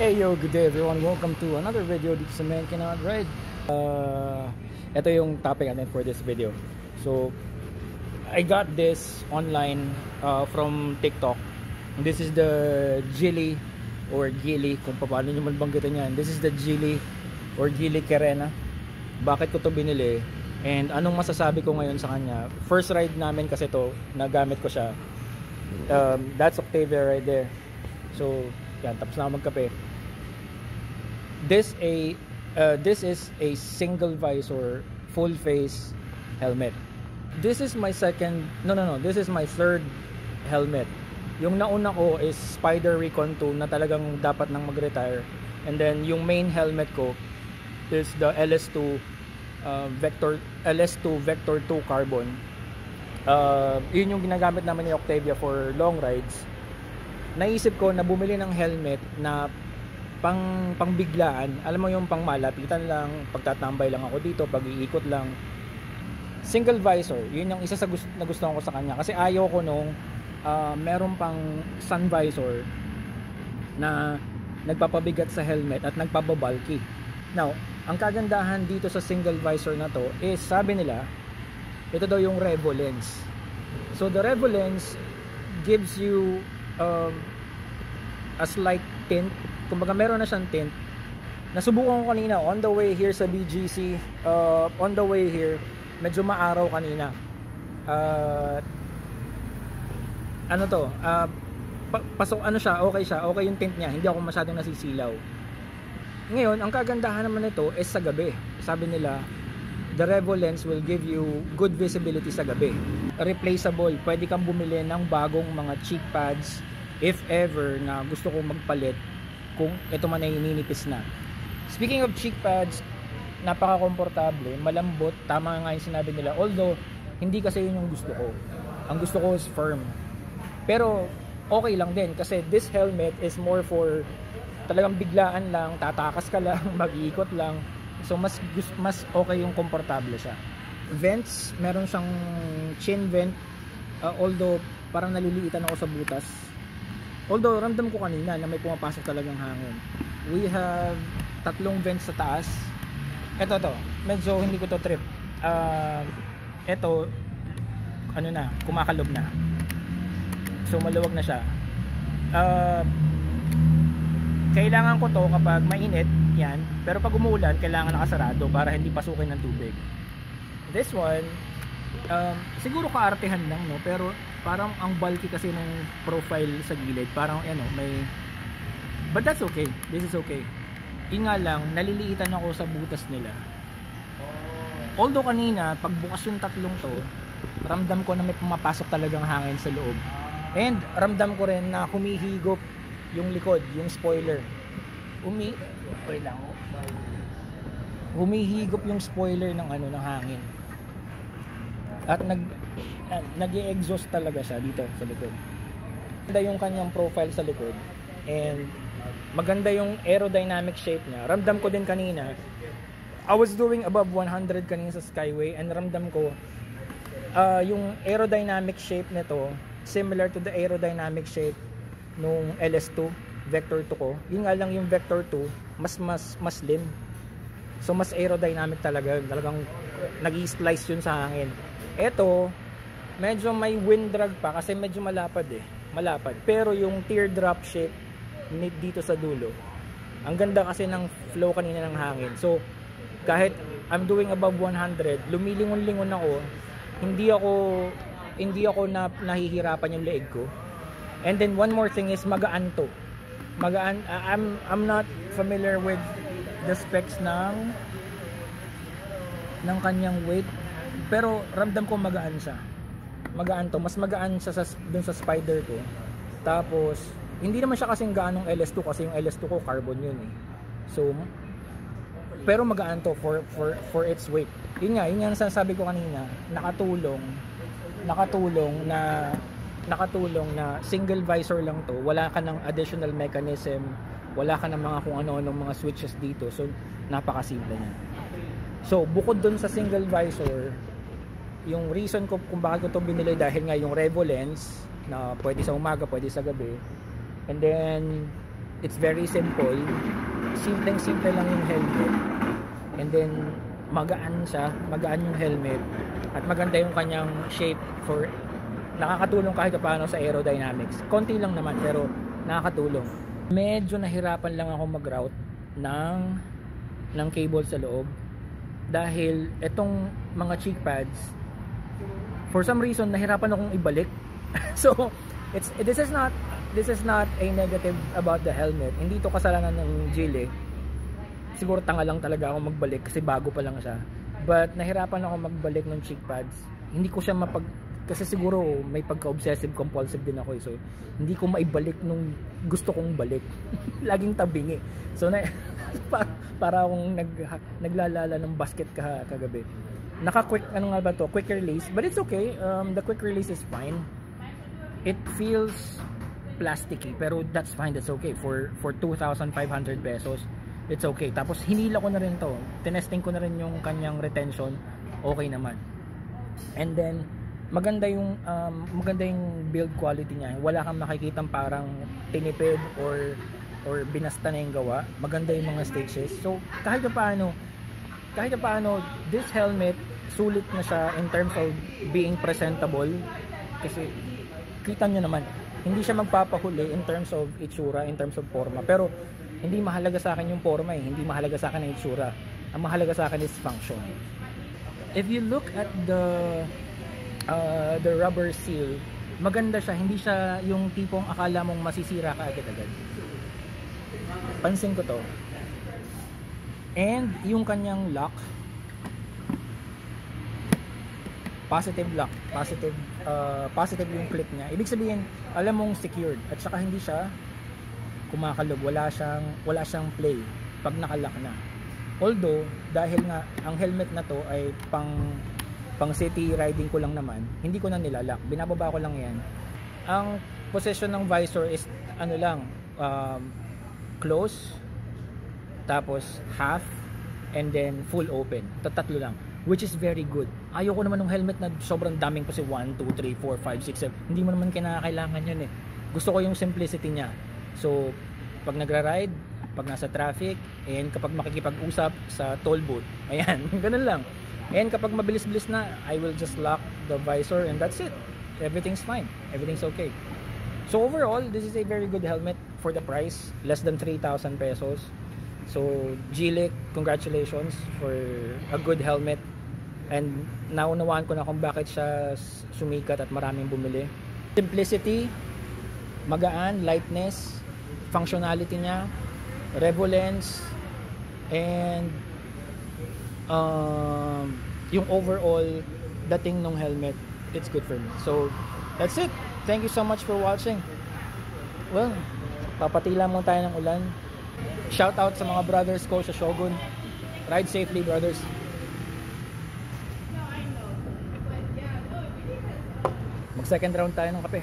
Hey yo, good day everyone. Welcome to another video dito sa Man Cannot Ride. Ito yung topic natin for this video. So, I got this online from TikTok. This is the Geely or Geely, kung paano nyo man banggitin yan. This is the Geely or Geely Carena. Bakit ko to binili? And anong masasabi ko ngayon sa kanya? First ride namin kasi to, nagamit ko siya. That's Octavia right there. So, yan, tapos na magkape. This is a single visor, full face helmet. This is my this is my third helmet. Yung nauna ko is Spider Recon 2 na talagang dapat nang mag-retire. And then yung main helmet ko is the LS2 Vector 2 Carbon. Yun yung ginagamit naman ni Octavia for long rides. Naisip ko na bumili ng helmet na pangbiglaan, alam mo yung pangmalapitan lang, pagtatambay lang ako dito, pag-iikot lang. Single visor, yun yung isa sa nagustuhan ko sa kanya kasi ayaw ko nung meron pang sun visor na nagpapabigat sa helmet at nagpababalky. Now, ang kagandahan dito sa single visor na to is sabi nila, ito daw yung Revo lens. So the Revo lens gives you a slight tint. Kumbaga meron na siyang tint. Nasubukan ko kanina on the way here sa BGC, on the way here medyo maaraw kanina. Ano to? Pasok ano siya, okay siya, okay yung tint niya, hindi ako masyadong nasisilaw. Ngayon, ang kagandahan naman nito is sa gabi. Sabi nila, the Revo lens will give you good visibility sa gabi. Replaceable, pwede kang bumili ng bagong mga cheek pads if ever na gusto kong magpalit kung ito man ay ninipis na. Speaking of cheek pads, napaka-komportable, malambot, tama nga yung sinabi nila. Although, hindi kasi yun yung gusto ko. Ang gusto ko is firm. Pero, okay lang din kasi this helmet is more for talagang biglaan lang, tatakas ka lang, mag-iikot lang. So, mas okay yung komportable siya. Vents, meron siyang chin vent. Although, parang naliliitan ako sa butas. Although ramdam ko kanina na may pumapasok talagang hangin. We have 3 vents sa taas. Ito to, medyo hindi ko to trip. Ito ano na, kumakalob na. So maluwag na siya. Kailangan ko to kapag mainit, yan. Pero pag umuulan, kailangan nakasarado para hindi pasukin ng tubig. This one, siguro kaartehan lang, no? Pero parang ang bulky kasi ng profile sa gilid, parang ano, may, but that's okay, this is okay. Yun nga lang, naliliitan ako sa butas nila. Although kanina, pagbukas yung tatlong to, ramdam ko na may pumapasok talagang hangin sa loob. And ramdam ko rin na humihigop yung likod, yung spoiler. Humihigop yung spoiler ng ano, ng hangin. At nag-i-exhaust talaga siya dito sa likod. Maganda yung kanyang profile sa likod and maganda yung aerodynamic shape niya. Ramdam ko din kanina, I was doing above 100 kanina sa Skyway and ramdam ko yung aerodynamic shape nito similar to the aerodynamic shape nung LS2 Vector 2 ko. Yun nga lang yung Vector 2 mas slim. So mas aerodynamic talagang nag-i-slice yun sa hangin. Ito, medyo may wind drag pa kasi medyo malapad pero yung teardrop shape dito sa dulo, ang ganda kasi ng flow kanina ng hangin. So kahit I'm doing above 100, lumilingon-lingon ako, hindi ako nahihirapan yung leeg ko. And then one more thing is magaan to. I'm not familiar with the specs ng kanyang weight, pero ramdam ko magaan siya. Magaan to, mas magaan siya dun sa Spider ko. Tapos hindi naman siya kasing gaanong LS2 kasi yung LS2 ko carbon yun eh. So pero magaan to for its weight. Yun nga yung sasabi ko kanina, nakatulong na single visor lang to. Wala ka ng additional mechanism, wala ka ng mga kung ano-anong mga switches dito. So napakasimple niya. So bukod dun sa single visor, yung reason ko kung bakit ko ito binili dahil nga yung Revo lens na pwede sa umaga, pwede sa gabi. And then It's very simple. Simpleng-simple lang yung helmet. And then, magaan siya. Magaan yung helmet. At maganda yung kanyang shape for nakakatulong kahit paano sa aerodynamics. Konti lang naman pero nakakatulong. Medyo nahirapan lang ako mag-route ng cable sa loob. Dahil itong mga cheek pads, for some reason, nahirapan akong ibalik. So, this is not a negative about the helmet. Hindi to kasalanan ng Gile. Siguro tanga lang talaga ako magbalik kasi bago pa lang siya. But nahirapan ako magbalik ng cheek pads. Hindi ko siya kasi siguro may pagka-obsessive compulsive din ako. So, hindi ko maibalik nung gusto kong balik. Laging tabingi. So, para akong naglalala ng basket kagabi. Naka-quick, ano nga ba to? Quick release. But it's okay. The quick release is fine. It feels plasticky pero that's fine, that's okay for 2,500 pesos. It's okay. Tapos hinila ko na rin to, tinesting ko na rin yung kanyang retention, okay naman. And then maganda yung build quality niya. Wala kang makikitang parang tinipid or binasta na yung gawa. Maganda yung mga stitches. So kahit paano this helmet sulit na siya in terms of being presentable kasi kita nyo naman, hindi siya magpapahuli in terms of itsura, in terms of forma. Pero hindi mahalaga sa akin yung forma eh. Hindi mahalaga sa akin ang itsura. Ang mahalaga sa akin is function. If you look at the rubber seal, maganda siya. Hindi siya yung tipong akala mong masisira ka agad-agad. Pansin ko to. And yung kanyang lock, positive lock, positive yung click niya. Ibig sabihin, alam mong secured at saka hindi siya kumakalog, wala siyang play pag nakalock na. Although dahil nga ang helmet na to ay pang city riding ko lang naman, hindi ko na nilalock. Binababa ko lang 'yan. Ang position ng visor is ano lang, close, tapos half, and then full open. Tatlo lang. Which is very good. Ayoko naman ng helmet na sobrang daming kasi 1, 2, 3, 4, 5, 6, 7. Hindi mo naman kinakailangan yun eh. Gusto ko yung simplicity niya. So, pag nagra-ride, pag nasa traffic, and kapag makikipag-usap sa toll booth, ayan, ganun lang. And kapag mabilis-bilis na, I will just lock the visor and that's it. Everything's fine. Everything's okay. So overall, this is a very good helmet for the price. Less than 3,000 pesos. So, Gile, congratulations for a good helmet. And naunawaan ko na kung bakit siya sumikat at maraming bumili. Simplicity, magaan, lightness, functionality niya, revolence, and yung overall dating ng helmet, it's good for me. So, that's it. Thank you so much for watching. Well, papatila mo tayo ng ulan. Shout out sa mga brothers ko sa Shogun. Ride safely, brothers. Mag second round tayo ng kape.